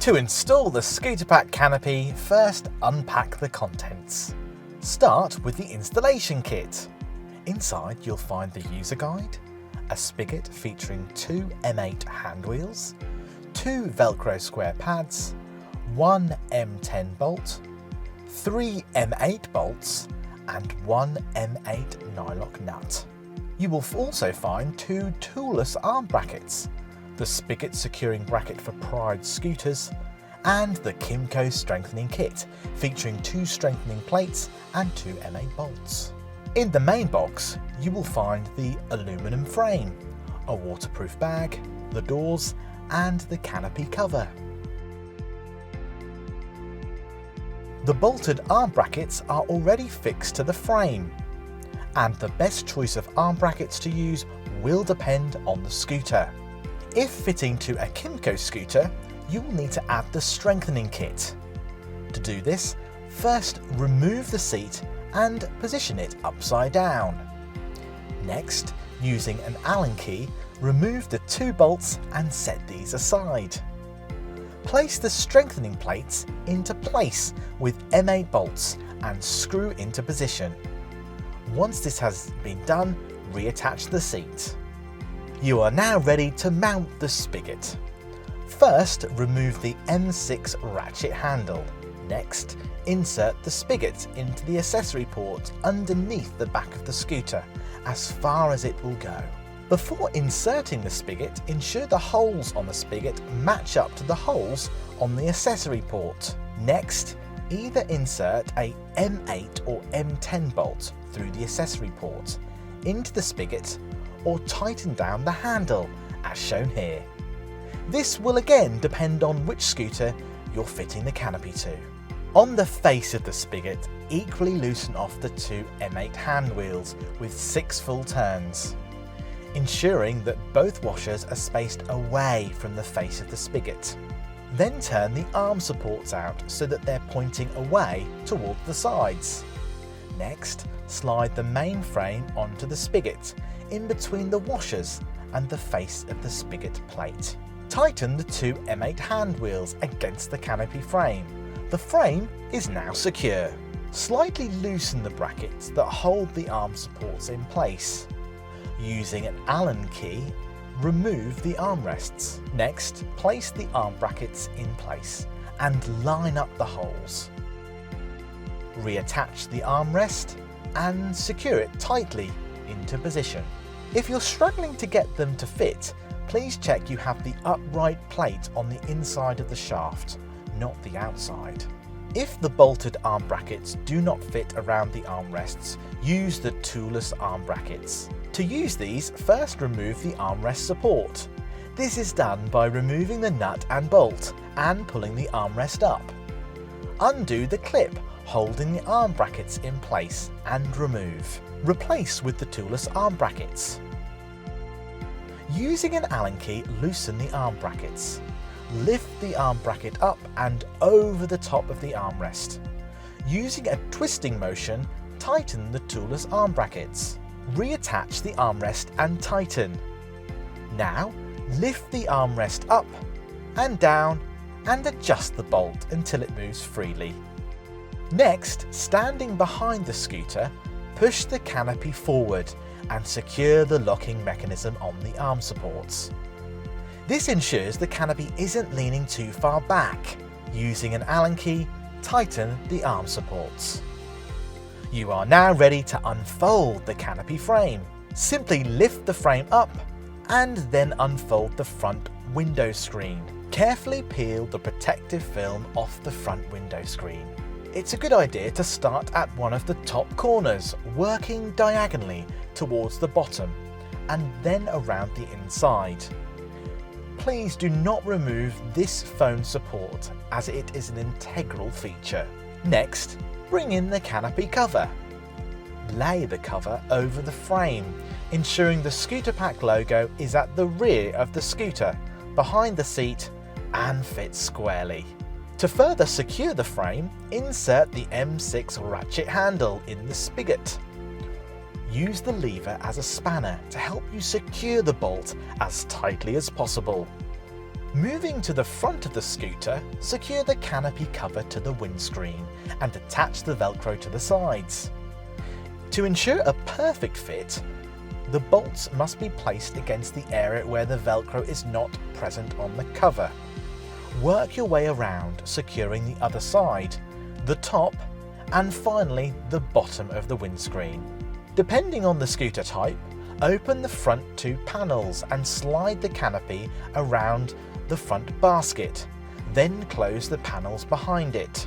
To install the Scooterpac Canopy, first unpack the contents. Start with the installation kit. Inside you'll find the user guide, a spigot featuring 2 M8 hand wheels, 2 Velcro square pads, 1 M10 bolt, 3 M8 bolts and 1 M8 nylock nut. You will also find 2 toolless arm brackets, the spigot securing bracket for Pride scooters, and the Kimco strengthening kit featuring 2 strengthening plates and 2 M8 bolts. In the main box you will find the aluminum frame, a waterproof bag, the doors and the canopy cover. The bolted arm brackets are already fixed to the frame, and the best choice of arm brackets to use will depend on the scooter. If fitting to a Kimco scooter, you will need to add the strengthening kit. To do this, first remove the seat and position it upside down. Next, using an Allen key, remove the 2 bolts and set these aside. Place the strengthening plates into place with M8 bolts and screw into position. Once this has been done, reattach the seat. You are now ready to mount the spigot. First, remove the M6 ratchet handle. Next, insert the spigot into the accessory port underneath the back of the scooter, as far as it will go. Before inserting the spigot, ensure the holes on the spigot match up to the holes on the accessory port. Next, either insert a M8 or M10 bolt through the accessory port into the spigot or tighten down the handle as shown here. This will again depend on which scooter you're fitting the canopy to. On the face of the spigot, equally loosen off the 2 M8 hand wheels with 6 full turns, ensuring that both washers are spaced away from the face of the spigot. Then turn the arm supports out so that they're pointing away towards the sides. Next, slide the main frame onto the spigot, in between the washers and the face of the spigot plate. Tighten the 2 M8 hand wheels against the canopy frame. The frame is now secure. Slightly loosen the brackets that hold the arm supports in place. Using an Allen key, remove the armrests. Next, place the arm brackets in place and line up the holes. Reattach the armrest and secure it tightly into position. If you're struggling to get them to fit, please check you have the upright plate on the inside of the shaft, not the outside. If the bolted arm brackets do not fit around the armrests, use the toolless arm brackets. To use these, first remove the armrest support. This is done by removing the nut and bolt and pulling the armrest up. Undo the clip holding the arm brackets in place and remove. Replace with the toolless arm brackets. Using an Allen key, loosen the arm brackets. Lift the arm bracket up and over the top of the armrest. Using a twisting motion, tighten the toolless arm brackets. Reattach the armrest and tighten. Now, lift the armrest up and down and adjust the bolt until it moves freely. Next, standing behind the scooter, push the canopy forward and secure the locking mechanism on the arm supports. This ensures the canopy isn't leaning too far back. Using an Allen key, tighten the arm supports. You are now ready to unfold the canopy frame. Simply lift the frame up and then unfold the front window screen. Carefully peel the protective film off the front window screen. It's a good idea to start at one of the top corners, working diagonally towards the bottom and then around the inside. Please do not remove this phone support as it is an integral feature. Next, bring in the canopy cover. Lay the cover over the frame, ensuring the Scooterpac logo is at the rear of the scooter, behind the seat and fits squarely. To further secure the frame, insert the M6 ratchet handle in the spigot. Use the lever as a spanner to help you secure the bolt as tightly as possible. Moving to the front of the scooter, secure the canopy cover to the windscreen and attach the Velcro to the sides. To ensure a perfect fit, the bolts must be placed against the area where the Velcro is not present on the cover. Work your way around, securing the other side, the top, and finally the bottom of the windscreen. Depending on the scooter type, open the front two panels and slide the canopy around the front basket, then close the panels behind it.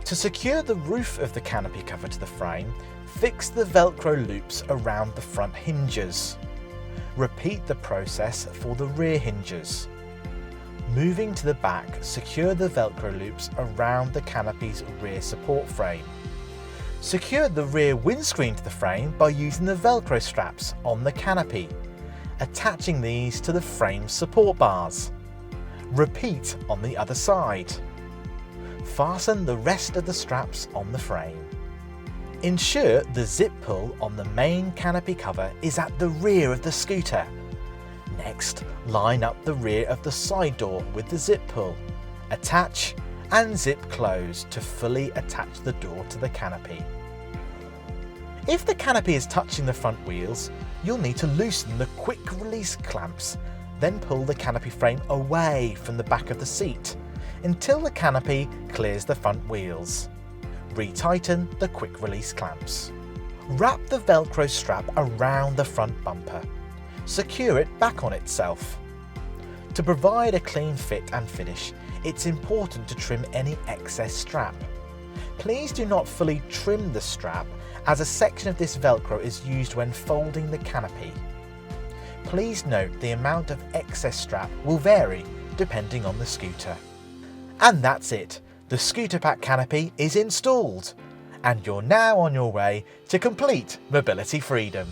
To secure the roof of the canopy cover to the frame, fix the Velcro loops around the front hinges. Repeat the process for the rear hinges. Moving to the back, secure the Velcro loops around the canopy's rear support frame. Secure the rear windscreen to the frame by using the Velcro straps on the canopy, attaching these to the frame's support bars. Repeat on the other side. Fasten the rest of the straps on the frame. Ensure the zip pull on the main canopy cover is at the rear of the scooter. Next, line up the rear of the side door with the zip pull. Attach and zip close to fully attach the door to the canopy. If the canopy is touching the front wheels, you'll need to loosen the quick release clamps, then pull the canopy frame away from the back of the seat until the canopy clears the front wheels. Retighten the quick release clamps. Wrap the Velcro strap around the front bumper. Secure it back on itself. To provide a clean fit and finish, it's important to trim any excess strap. Please do not fully trim the strap, as a section of this Velcro is used when folding the canopy. Please note the amount of excess strap will vary depending on the scooter. And that's it, the Scooterpac Canopy is installed, and you're now on your way to complete mobility freedom.